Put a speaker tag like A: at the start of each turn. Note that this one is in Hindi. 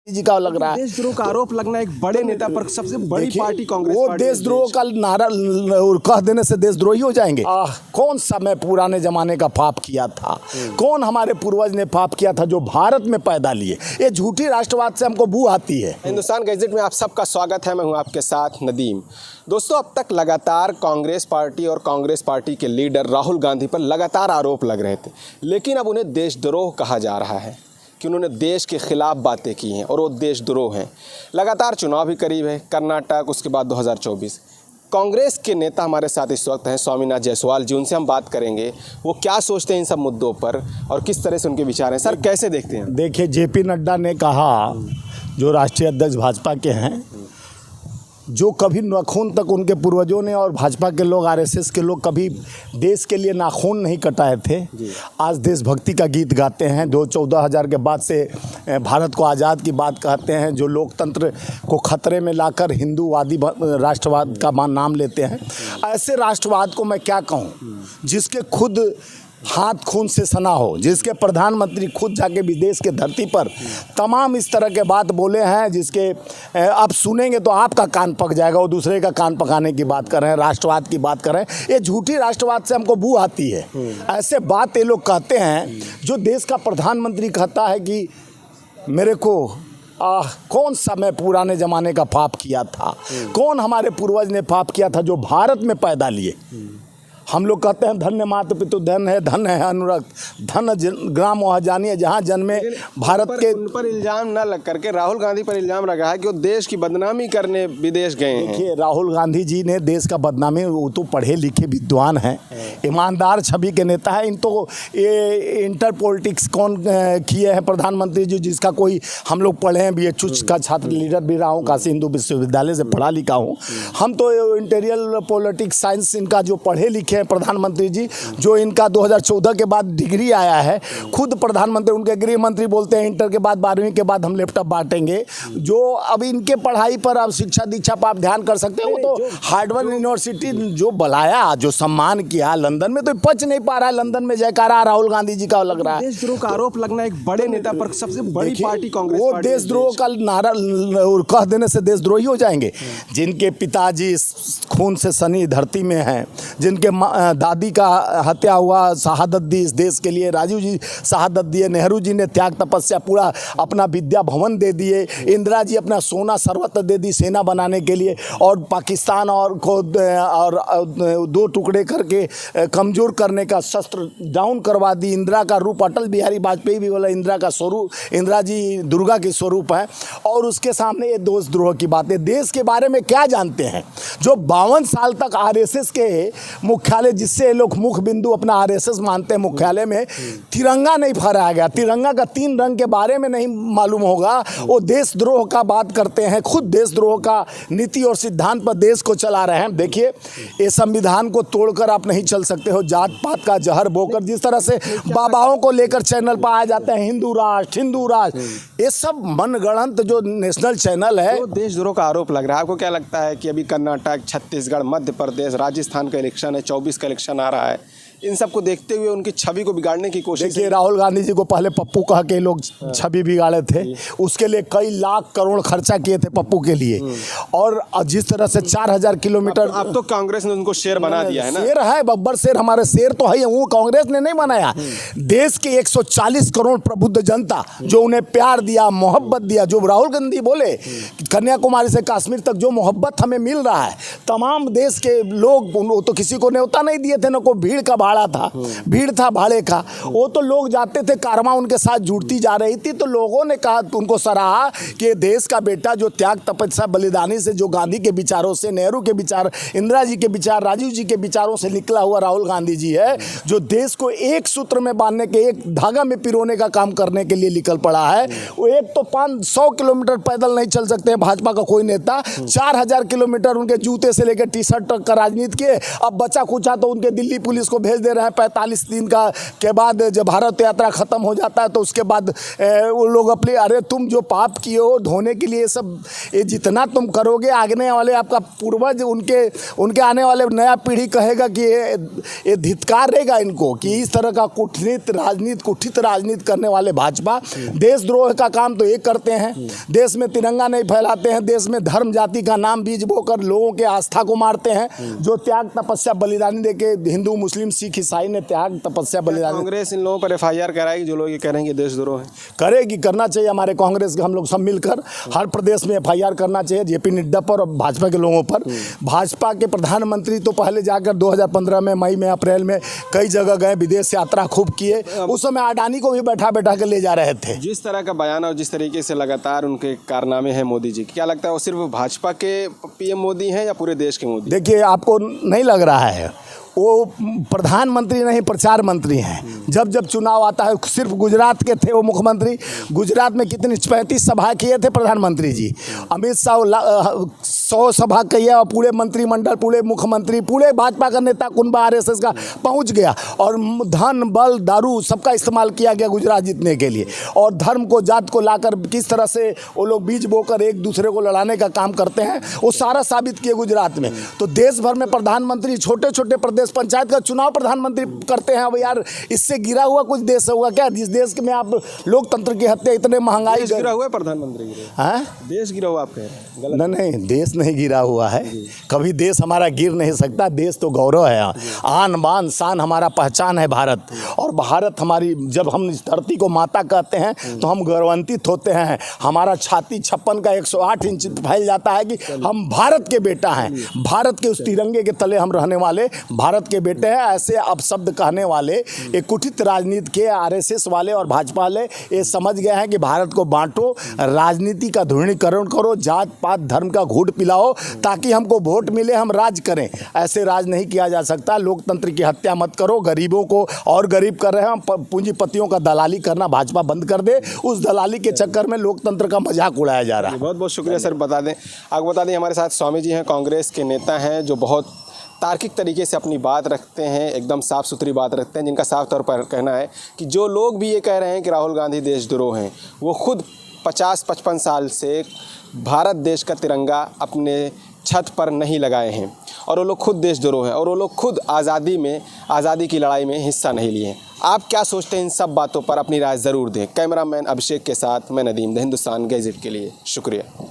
A: जी का लग रहा है
B: देशद्रोह का आरोप लगना एक बड़े नेता पर, सबसे बड़ी पार्टी कांग्रेस
A: वो
B: पार्टी
A: देशद्रोह का नारा कह देने से देशद्रोही हो जाएंगे। कौन सा मैं पुराने जमाने का पाप किया था, कौन हमारे पूर्वज ने पाप किया था जो भारत में पैदा लिए। ये झूठी राष्ट्रवाद से हमको बू आती है।
B: हिंदुस्तान गैजेट में आप सबका स्वागत है। मैं हूं आपके साथ नदीम। दोस्तों, अब तक लगातार कांग्रेस पार्टी और कांग्रेस पार्टी के लीडर राहुल गांधी पर लगातार आरोप लग रहे थे, लेकिन अब उन्हें देशद्रोह कहा जा रहा है कि उन्होंने देश के खिलाफ बातें की हैं और वो देशद्रोह हैं। लगातार चुनाव भी करीब है, कर्नाटक, उसके बाद 2024। कांग्रेस के नेता हमारे साथ इस वक्त हैं स्वामीनाथ जायसवाल जी। उनसे हम बात करेंगे वो क्या सोचते हैं इन सब मुद्दों पर और किस तरह से उनके विचार हैं। सर, कैसे देखते हैं?
A: देखिए, जेपी नड्डा ने कहा, जो राष्ट्रीय अध्यक्ष भाजपा के हैं, जो कभी नाखून तक उनके पूर्वजों ने और भाजपा के लोग, आरएसएस के लोग कभी देश के लिए नाखून नहीं कटाए थे, आज देशभक्ति का गीत गाते हैं। 14,000 के बाद से भारत को आज़ाद की बात कहते हैं, जो लोकतंत्र को खतरे में लाकर हिंदूवादी राष्ट्रवाद का नाम लेते हैं। ऐसे राष्ट्रवाद को मैं क्या कहूँ, जिसके खुद हाथ खून से सना हो, जिसके प्रधानमंत्री खुद जाके विदेश के धरती पर तमाम इस तरह के बात बोले हैं, जिसके आप सुनेंगे तो आपका कान पक जाएगा। वो दूसरे का कान पकाने की बात कर रहे हैं, राष्ट्रवाद की बात कर रहे हैं। ये झूठी राष्ट्रवाद से हमको बू आती है। ऐसे बात ये लोग कहते हैं, जो देश का प्रधानमंत्री कहता है कि मेरे को कौन सा मैं पुराने ज़माने का पाप किया था, कौन हमारे पूर्वज ने पाप किया था जो भारत में पैदा लिए। हम लोग कहते हैं धन्य मातृ पितु धन है, धन है अनुरक्त, धन ग्राम वह जानिए जहाँ जन्मे। भारत के
B: उन पर इल्जाम न लग करके राहुल गांधी पर इल्जाम लगा है कि वो देश की बदनामी करने विदेश गए हैं।
A: देखिए, राहुल गांधी जी ने देश का बदनामी, वो तो पढ़े लिखे विद्वान हैं, ईमानदार छवि के नेता है। इन तो ये इंटर पॉलिटिक्स कौन किए हैं प्रधानमंत्री जी, जिसका कोई हम लोग पढ़े हैं। BHU का छात्र लीडर भी रहा हूँ, काशी हिंदू विश्वविद्यालय से पढ़ा लिखा हूँ। हम तो इंटीरियर पॉलिटिक्स साइंस इनका जो पढ़े लिखे प्रधानमंत्री जी, जो इनका 2014 के बाद डिग्री आया है। खुद प्रधानमंत्री, उनके गृह मंत्री बोलते हैं इंटर के बाद 12वीं के बाद हम लैपटॉप बांटेंगे। जो अब इनके पढ़ाई पर अब शिक्षा दीक्षा पर आप ध्यान कर सकते हैं। वो तो हार्वर्ड यूनिवर्सिटी जो बुलाया, जो सम्मान किया लंदन में, तो पच नहीं पा रहा है। लंदन में जयकारा राहुल गांधी जी का लग रहा है।
B: देशद्रोह का आरोप लगना एक बड़े नेता पर, सबसे बड़ी पार्टी कांग्रेस
A: वो
B: पार्टी
A: देशद्रोह का नारा कह देने से देशद्रोही हो जाएंगे। जिनके पिताजी खून से सनी धरती में हैं, जिनके दादी का हत्या हुआ, शहादत दी इस देश के लिए, राजीव जी शहादत दिए, नेहरू जी ने त्याग तपस्या पूरा अपना विद्या भवन दे दिए, इंदिरा जी अपना सोना सर्वत्र दे दी सेना बनाने के लिए, और पाकिस्तान और को और 2 टुकड़े करके कमज़ोर करने का शस्त्र डाउन करवा दी। इंदिरा का रूप, अटल बिहारी वाजपेयी भी बोला इंदिरा का स्वरूप, इंदिरा जी दुर्गा के स्वरूप है। और उसके सामने ये देशद्रोह की बात है। देश के बारे में क्या जानते हैं? जो 52 साल तक आरएसएस के मुख्यालय, जिससे लोग मुख्य बिंदु अपना आरएसएस मानते हैं, मुख्यालय में तिरंगा नहीं फहराया गया, तिरंगा का 3 रंग के बारे में नहीं मालूम होगा, वो देशद्रोह का बात करते हैं। खुद देशद्रोह का नीति और सिद्धांत पर देश को चला रहे हैं। देखिए, ये संविधान को तोड़कर आप नहीं चल सकते हो। जात पात का जहर बोकर जिस तरह से बाबाओं को लेकर चैनल पर आ जाते हैं, हिंदू राष्ट्र, ये सब मनगढ़ंत जो नेशनल चैनल है।
B: तो देशद्रोह का आरोप लग रहा है। आपको क्या लगता है कि अभी कर्नाटक, छत्तीसगढ़, मध्य प्रदेश, राजस्थान का इलेक्शन है, 24 का इलेक्शन आ रहा है, इन सब को देखते हुए उनकी छवि को बिगाड़ने की कोशिश?
A: देखिए, राहुल गांधी जी को पहले पप्पू कह के लोग छवि बिगाड़े थे। उसके लिए कई लाख करोड़ खर्चा किए थे पप्पू के लिए। और जिस तरह से 4000 किलोमीटर,
B: अब तो कांग्रेस ने उनको शेर बना दिया है ना।
A: शेर है, बब्बर शेर, हमारे शेर तो है। वो कांग्रेस ने नहीं बनाया। देश के 140 करोड़ प्रबुद्ध जनता जो उन्हें प्यार दिया, मोहब्बत दिया, जो राहुल गांधी बोले कन्याकुमारी से कश्मीर तक जो मोहब्बत हमें मिल रहा है, तमाम देश के लोग तो किसी को न्योता नहीं दिए थे, न को भीड़ का था, भीड़ था भाड़े का। वो तो लोग जाते थे, कारवां उनके साथ जुड़ती जा रही थी। तो लोगों ने कहा, उनको सराहा कि देश का बेटा जो त्याग तपस्या बलिदानी से, जो गांधी के विचारों से, नेहरू के विचार, इंदिरा जी के विचार, राजीव जी के विचारों से निकला हुआ राहुल गांधी जी है, जो देश को एक सूत्र में बांधने के, एक धागा में पिरोने का काम करने के लिए निकल पड़ा है। वो एक तो 500 किलोमीटर पैदल नहीं चल सकते हैं भाजपा का कोई नेता। 4000 किलोमीटर उनके जूते से लेकर टी शर्ट तक का राजनीति किए। अब बचा कुचा तो उनके दिल्ली पुलिस को भेज दे रहे हैं 45 दिन का के बाद जब भारत यात्रा ख़त्म हो जाता है तो उसके बाद वो लोग अपने, अरे तुम जो पाप किए हो धोने के लिए सब, ये जितना तुम करोगे आगने वाले आपका पूर्वज उनके आने वाले नया पीढ़ी कहेगा कि ये धिक्कार रहेगा इनको कि इस तरह का कुटित राजनीति करने वाले भाजपा देशद्रोह का काम तो ये करते हैं, देश में तिरंगा नहीं फैलाते हैं, देश में धर्म जाति का नाम बीज बोकर लोगों के आस्था को मारते हैं। जो त्याग तपस्या बलिदानी देके हिंदू मुस्लिम सिख ईसाई ने त्याग तपस्या बलिदानी,
B: कांग्रेस इन लोगों पर FIR कराएगी जो लोग ये कह रहे हैं कि देशद्रोह है?
A: करेगी, करना चाहिए। हमारे कांग्रेस के हम लोग सब मिलकर हर प्रदेश में FIR करना चाहिए JP नड्डा पर और भाजपा के लोगों पर। भाजपा के प्रधानमंत्री तो पहले जाकर 2015 में मई में अप्रैल में कई जगह गए, विदेश यात्रा खूब किए, उस समय अडानी को भी बैठा के ले जा रहे थे।
B: जिस तरह का बयान और जिस तरीके से लगातार उनके कारनामे हैं मोदी जी, क्या लगता है वो सिर्फ भाजपा के PM मोदी हैं या पूरे देश के मोदी?
A: देखिए, आपको नहीं लग रहा है वो प्रधानमंत्री नहीं प्रचार मंत्री हैं। जब चुनाव आता है, सिर्फ गुजरात के थे वो मुख्यमंत्री, गुजरात में कितनी 35 सभा किए थे प्रधानमंत्री जी। अमित शाह 100 सभा किए और पूरे मंत्रिमंडल, पूरे मुख्यमंत्री, पूरे भाजपा का नेता कुनबा RSS का पहुंच गया और धन बल दारू सबका इस्तेमाल किया गया गुजरात जीतने के लिए। और धर्म को जात को लाकर किस तरह से वो लोग बीज बोकर एक दूसरे को लड़ाने का काम करते हैं, वो सारा साबित किए गुजरात में। तो देश भर में प्रधानमंत्री छोटे छोटे प्रदेश पंचायत का चुनाव प्रधानमंत्री करते हैं। अब यार इससे गिरा हुआ कुछ देश हुआ क्या, जिस देश में आप लोकतंत्र की हत्या, इतने महंगाई,
B: गिरा हुआ है प्रधानमंत्री गिरा है? देश गिरा हुआ आप कह रहे हैं?
A: नहीं, देश नहीं गिरा हुआ है, कभी देश हमारा गिर नहीं सकता। देश तो गौरव है, आन बान शान हमारा पहचान है भारत। और भारत हमारी, जब हम इस धरती को माता कहते हैं तो हम गौरवान्वित होते हैं। हमारा छाती 56 का 108 इंच फैल जाता है कि हम भारत के बेटा हैं, भारत के उस तिरंगे के तले हम रहने वाले भारत के बेटे हैं। ऐसे अपशब्द कहने वाले एक कुटित राजनीति के RSS वाले और भाजपा वाले ये समझ गए हैं कि भारत को बांटो, राजनीति का ध्रुवीकरण करो, जात पात धर्म का घूट पिलाओ ताकि हमको वोट मिले, हम राज करें। ऐसे राज नहीं किया जा सकता। लोकतंत्र की हत्या मत करो, गरीबों को और गरीब कर रहे हैं। पूंजीपतियों का दलाली करना भाजपा बंद कर दे। उस दलाली के चक्कर में लोकतंत्र का मजाक उड़ाया जा रहा है।
B: बहुत बहुत शुक्रिया सर। आपको बता दें हमारे साथ स्वामी जी हैं, कांग्रेस के नेता हैं, जो बहुत तार्किक तरीके से अपनी बात रखते हैं, एकदम साफ़ सुथरी बात रखते हैं, जिनका साफ तौर पर कहना है कि जो लोग भी ये कह रहे हैं कि राहुल गांधी देशद्रोह हैं, वो खुद 50-55 साल से भारत देश का तिरंगा अपने छत पर नहीं लगाए हैं और वो लोग खुद देशद्रोह हैं और वो लोग खुद आज़ादी की लड़ाई में हिस्सा नहीं लिए हैं। आप क्या सोचते हैं इन सब बातों पर? अपनी राय ज़रूर दें। कैमरामैन अभिषेक के साथ मैं नदीम, द हिंदुस्तान गैजेट के लिए। शुक्रिया।